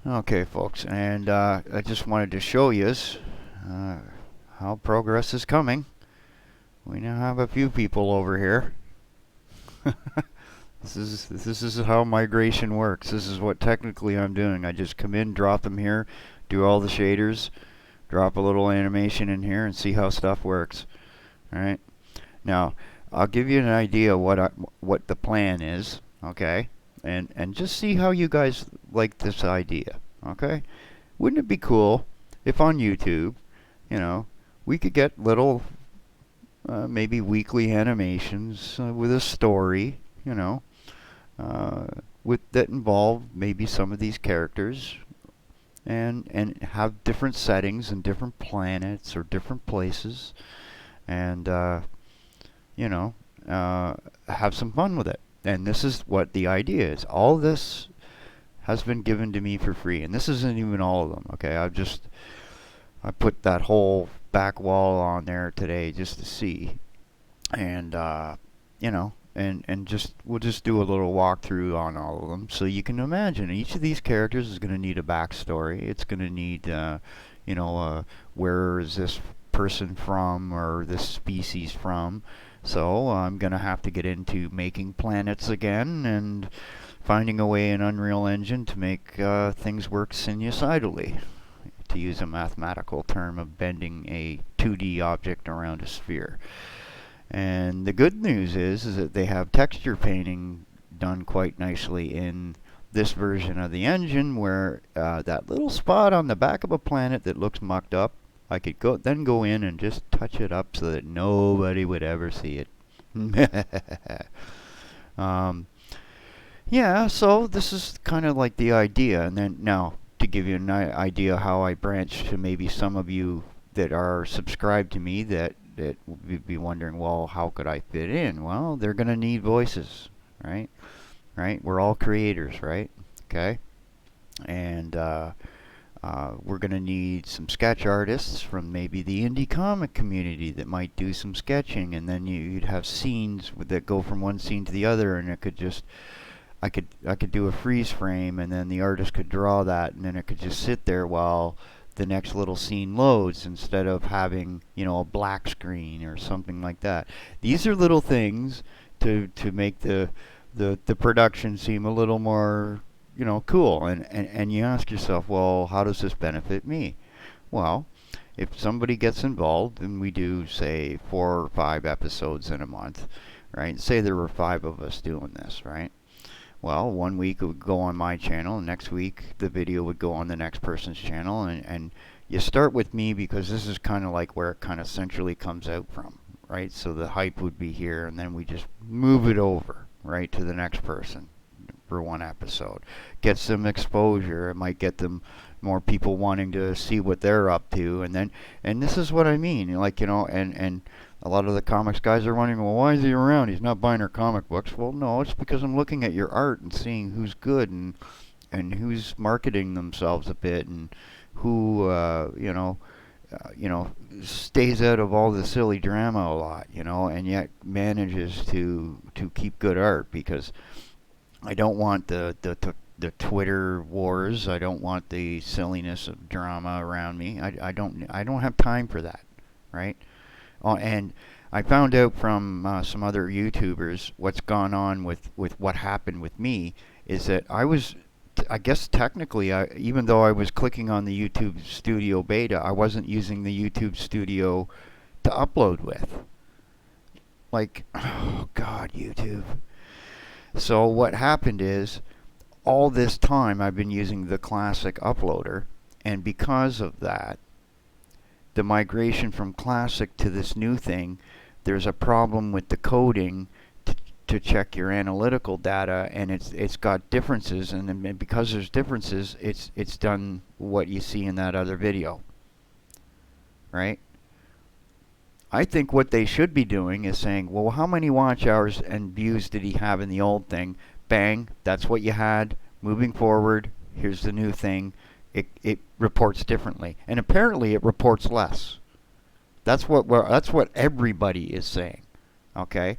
Okay, folks, and I just wanted to show you uh, how progress is coming. We now have a few people over here. This is how migration works. This is what technically I'm doing. I just come in, drop them here, do all the shaders, drop a little animation in here, and see how stuff works. All right. Now, I'll give you an idea what the plan is. Okay, and just see how you guys like this idea. Okay. Wouldn't it be cool if on YouTube, you know, we could get little, maybe weekly animations with a story, you know, uh, with that involve maybe some of these characters, and have different settings and different planets or different places, and you know, have some fun with it. And this is what the idea is. All this has been given to me for free, and this isn't even all of them. Okay, I put that whole back wall on there today just to see, and you know, and just we'll just do a little walkthrough on all of them, so you can imagine each of these characters is going to need a backstory. It's going to need, you know, where is this person from or this species from. So I'm going to have to get into making planets again and finding a way in Unreal Engine to make things work sinusoidally, to use a mathematical term of bending a 2D object around a sphere. And the good news is that they have texture painting done quite nicely in this version of the engine, where that little spot on the back of a planet that looks mucked up, I could go in and just touch it up so that nobody would ever see it. um, yeah, so this is kind of like the idea. And then now, to give you an idea how I branch to maybe some of you that are subscribed to me that would be wondering, well, how could I fit in? Well, they're going to need voices, right? Right? We're all creators, right? Okay? And we're going to need some sketch artists from maybe the indie comic community that might do some sketching, and then you'd have scenes that go from one scene to the other, and it could just I could do a freeze frame, and then the artist could draw that, and then it could just sit there while the next little scene loads, instead of having, you know, a black screen or something like that. These are little things to make the production seem a little more, you know, cool. And you ask yourself, well, how does this benefit me? Well, if somebody gets involved, and we do, say, 4 or 5 episodes in a month, right? Say there were 5 of us doing this, right? Well, one week it would go on my channel, and next week the video would go on the next person's channel, and you start with me because this is kind of like where it kind of centrally comes out from, right? So the hype would be here, and then we just move it over, right, to the next person for one episode. Get some exposure. It might get them more people wanting to see what they're up to, and this is what I mean, like, you know, and a lot of the comics guys are wondering, well, why is he around? He's not buying our comic books. Well, no, it's because I'm looking at your art and seeing who's good and who's marketing themselves a bit, and who you know, stays out of all the silly drama a lot, you know, and yet manages to keep good art, because I don't want the Twitter wars. I don't want the silliness of drama around me. I don't have time for that, right? And I found out from some other YouTubers what's gone on with what happened with me is that I guess technically, even though I was clicking on the YouTube Studio beta, I wasn't using the YouTube Studio to upload with. Like, oh God, YouTube. So what happened is, all this time I've been using the classic uploader, and because of that, the migration from classic to this new thing, there's a problem with the coding to check your analytical data, and it's got differences, and because there's differences, it's done what you see in that other video, right? I think what they should be doing is saying, well, how many watch hours and views did he have in the old thing? Bang, that's what you had. Moving forward, here's the new thing. It reports differently, and apparently it reports less. That's what everybody is saying. Okay,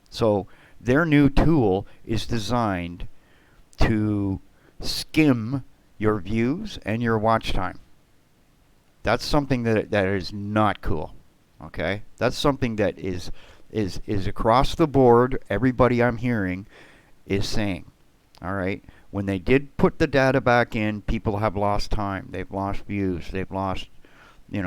so their new tool is designed to skim your views and your watch time. That's something that is not cool. Okay? That's something that is across the board. Everybody I'm hearing is saying. All right? When they did put the data back in, people have lost time. They've lost views. They've lost,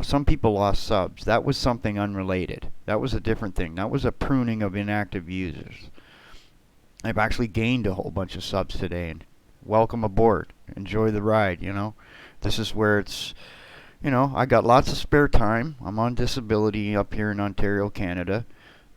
some people lost subs. That was something unrelated. That was a different thing. That was a pruning of inactive users. I've actually gained a whole bunch of subs today, and welcome aboard. Enjoy the ride, This is where it's, I got lots of spare time. I'm on disability up here in Ontario, Canada.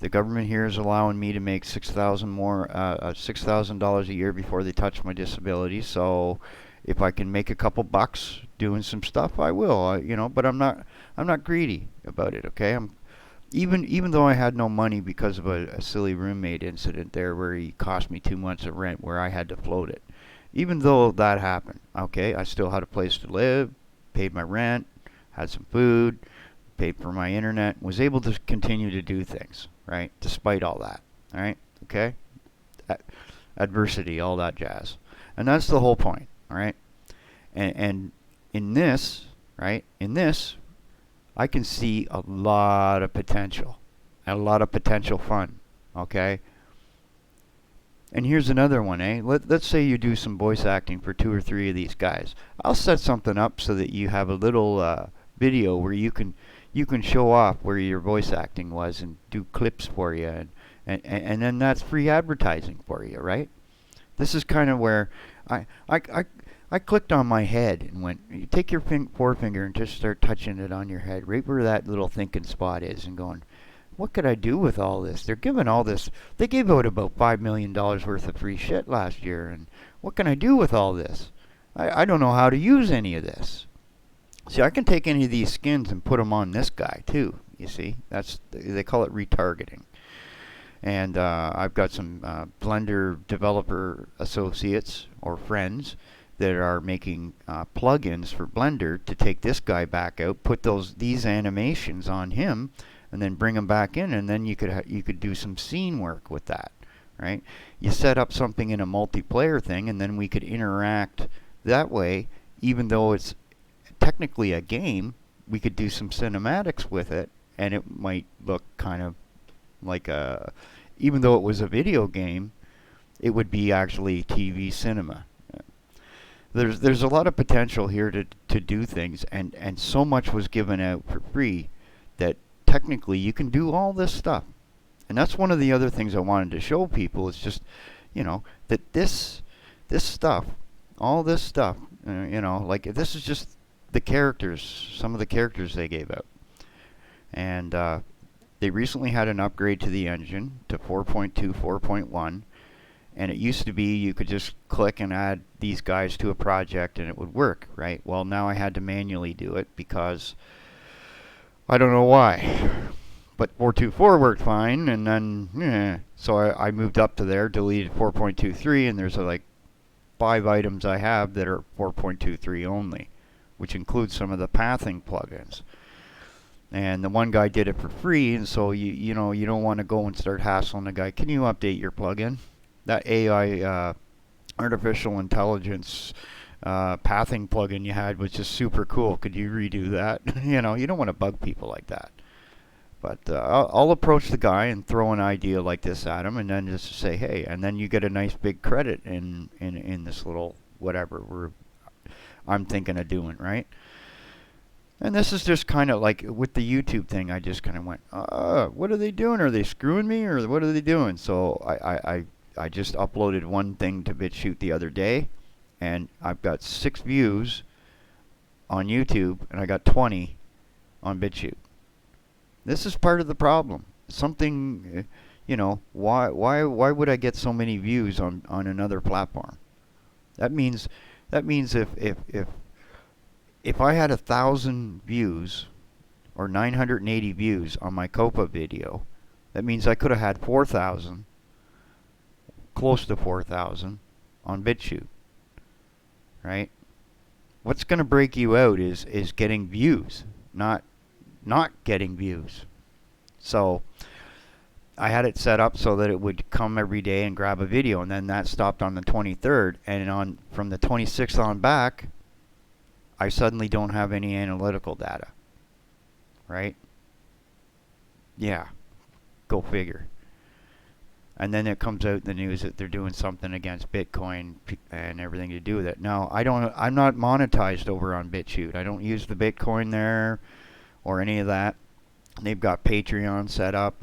The government here is allowing me to make $6,000 a year before they touch my disability. So if I can make a couple bucks doing some stuff, I will. But I'm not greedy about it. Okay, even though I had no money because of a silly roommate incident there where he cost me 2 months of rent where I had to float it. Even though that happened, okay, I still had a place to live, paid my rent, had some food, paid for my internet, was able to continue to do things, right? Despite all that, all right? Okay? Adversity, all that jazz. And that's the whole point, all right? And in this, right, I can see a lot of potential and a lot of potential fun, okay? And here's another one, eh? Let's say you do some voice acting for 2 or 3 of these guys. I'll set something up so that you have a little video where you can show off where your voice acting was and do clips for you, and then that's free advertising for you, right? This is kind of where I clicked on my head and went, you take your forefinger and just start touching it on your head, right where that little thinking spot is, and going, what could I do with all this? They're giving all this. They gave out about $5 million worth of free shit last year, and what can I do with all this? I don't know how to use any of this. See, I can take any of these skins and put them on this guy too. You see, they call it retargeting. And I've got some Blender developer associates or friends that are making plugins for Blender to take this guy back out, put these animations on him, and then bring them back in, and then you could do some scene work with that, right? You set up something in a multiplayer thing, and then we could interact that way. Even though it's technically a game, we could do some cinematics with it, and it might look kind of like even though it was a video game, it would be actually TV cinema. There's a lot of potential here to do things, and so much was given out for free that technically you can do all this stuff. And that's one of the other things I wanted to show people, is just, that this stuff, all this stuff, like this is just the characters, some of the characters they gave out. And they recently had an upgrade to the engine to 4.2, 4.1. And it used to be you could just click and add these guys to a project and it would work, right? Well, now I had to manually do it because I don't know why. But 4.2.4 worked fine, and then, so I moved up to there, deleted 4.2.3, and there's like 5 items I have that are 4.2.3 only, which includes some of the pathing plugins. And the one guy did it for free, and so you don't want to go and start hassling the guy. Can you update your plugin? That AI, artificial intelligence pathing plugin you had was just super cool. Could you redo that? You don't want to bug people like that. But I'll approach the guy and throw an idea like this at him, and then just say, hey, and then you get a nice big credit in this little whatever I'm thinking of doing, right? And this is just kind of like with the YouTube thing. I just kind of went, what are they doing? Are they screwing me, or what are they doing? So I just uploaded one thing to BitChute the other day, and I've got 6 views on YouTube, and I got 20 on BitChute. This is part of the problem. Something, why would I get so many views on another platform? That means if I had 1,000 views or 980 views on my Copa video, that means I could have had 4,000. Close to 4,000 on BitChute, right? What's going to break you out is getting views, not getting views. So I had it set up so that it would come every day and grab a video, and then that stopped on the 23rd, and from the 26th on back, I suddenly don't have any analytical data, right? Yeah, go figure. And then it comes out in the news that they're doing something against Bitcoin and everything to do with it. Now, I'm not monetized over on BitChute. I don't use the Bitcoin there or any of that. They've got Patreon set up.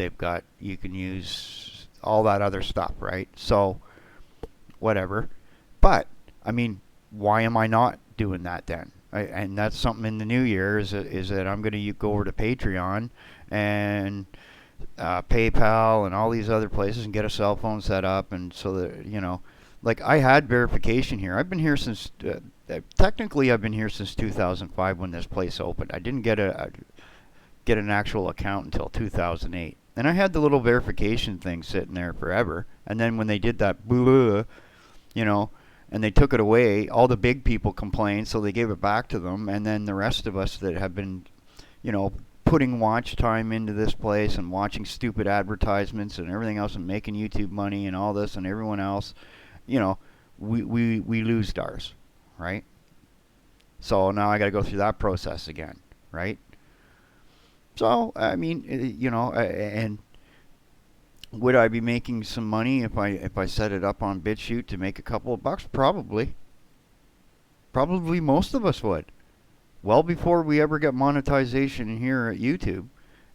You can use all that other stuff, right? So, whatever. But, I mean, why am I not doing that then? And that's something in the new year is that I'm going to go over to Patreon and PayPal and all these other places and get a cell phone set up, and so that like I had verification here. I've been here since technically I've been here since 2005 when this place opened. I didn't get an actual account until 2008, and I had the little verification thing sitting there forever. And then when they did that, you know, and they took it away, all the big people complained, so they gave it back to them, and then the rest of us that have been, putting watch time into this place and watching stupid advertisements and everything else and making YouTube money and all this and everyone else, we lose ours, right? So now I got to go through that process again, right? So I mean, and would I be making some money if I set it up on BitChute to make a couple of bucks? Probably. Probably most of us would. Well before we ever get monetization here at YouTube,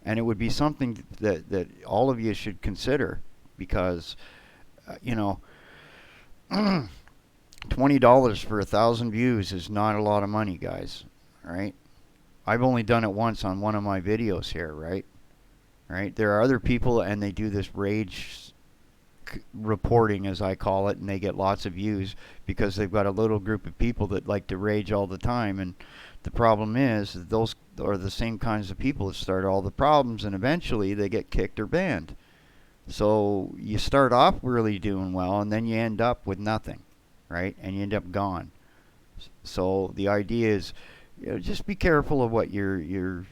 and it would be something that all of you should consider because, $20 for 1,000 views is not a lot of money, guys. Right? I've only done it once on one of my videos here, right? Right? There are other people, and they do this rage reporting, as I call it, and they get lots of views because they've got a little group of people that like to rage all the time. And the problem is that those are the same kinds of people that start all the problems, and eventually they get kicked or banned. So you start off really doing well, and then you end up with nothing, right? And you end up gone. So the idea is, just be careful of what your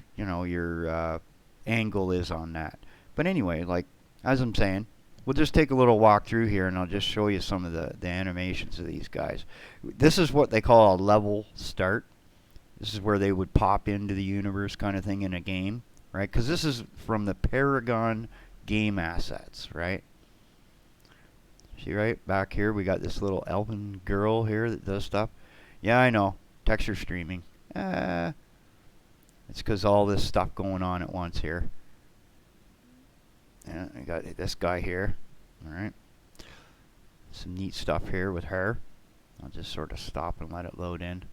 angle is on that. But anyway, like as I'm saying, we'll just take a little walk through here, and I'll just show you some of the animations of these guys. This is what they call a level start. This is where they would pop into the universe kind of thing in a game, right? Because this is from the Paragon game assets, right? See right back here, we got this little elven girl here that does stuff. Yeah, I know. Texture streaming. It's because all this stuff going on at once here. Yeah, I got this guy here. Alright. Some neat stuff here with her. I'll just sort of stop and let it load in.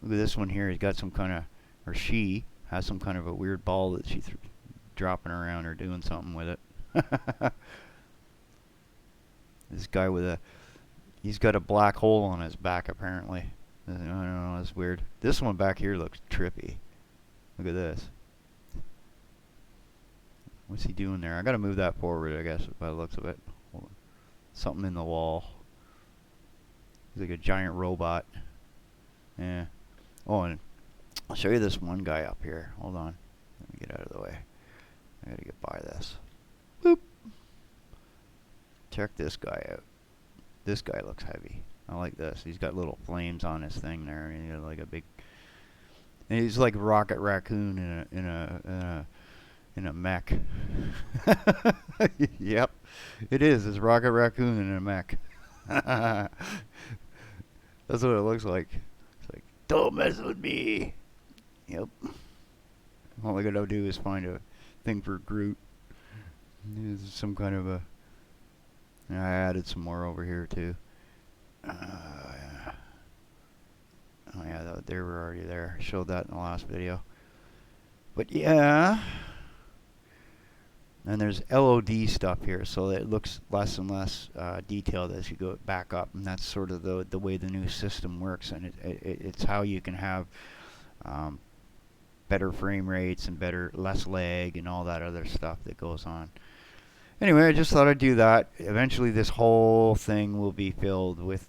Look at this one here. He's got some kind of, or she has some kind of a weird ball that she's dropping around or doing something with it. This guy he's got a black hole on his back apparently. I don't know, that's weird. This one back here looks trippy. Look at this. What's he doing there? I gotta move that forward, I guess, by the looks of it. Something in the wall. He's like a giant robot. Yeah. Oh, and I'll show you this one guy up here. Hold on. Let me get out of the way. I gotta get by this. Boop. Check this guy out. This guy looks heavy. I like this. He's got little flames on his thing there. He's got like a big. And he's like Rocket Raccoon in a mech. Yep, it is. It's Rocket Raccoon in a mech. That's what it looks like. It's like, don't mess with me. Yep. All I gotta do is find a thing for Groot. There's some kind of a. I added some more over here too. Yeah. Oh yeah, they were already there. I showed that in the last video. But yeah. And there's LOD stuff here, so it looks less and less detailed as you go back up, and that's sort of the way the new system works, and it's how you can have better frame rates and less lag and all that other stuff that goes on. Anyway, I just thought I'd do that. Eventually this whole thing will be filled with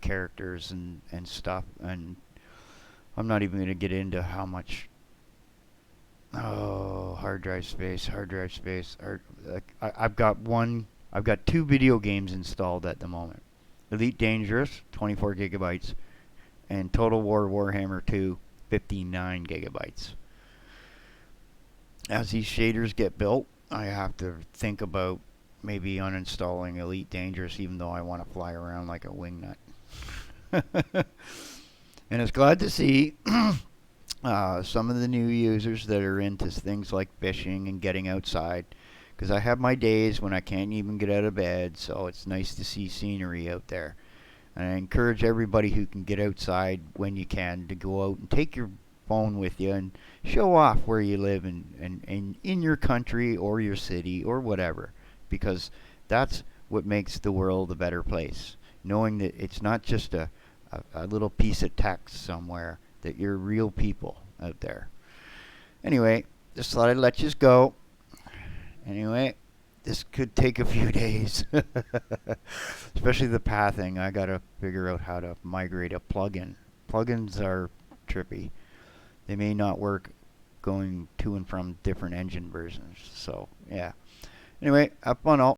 characters and stuff, and I'm not even going to get into how much. Oh, hard drive space. I've got two video games installed at the moment. Elite Dangerous, 24 gigabytes, and Total War Warhammer 2, 59 gigabytes. As these shaders get built, I have to think about maybe uninstalling Elite Dangerous, even though I want to fly around like a wingnut. And it's glad to see some of the new users that are into things like fishing and getting outside. Because I have my days when I can't even get out of bed, so it's nice to see scenery out there. And I encourage everybody who can get outside when you can to go out and take your phone with you and show off where you live and in your country or your city or whatever. Because that's what makes the world a better place. Knowing that it's not just a little piece of text somewhere, that you're real people out there. Anyway, just thought I'd let you go. Anyway, this could take a few days. Especially the pathing. I gotta figure out how to migrate a plugin. Plugins are trippy. They may not work going to and from different engine versions. So, yeah. Anyway, have fun all.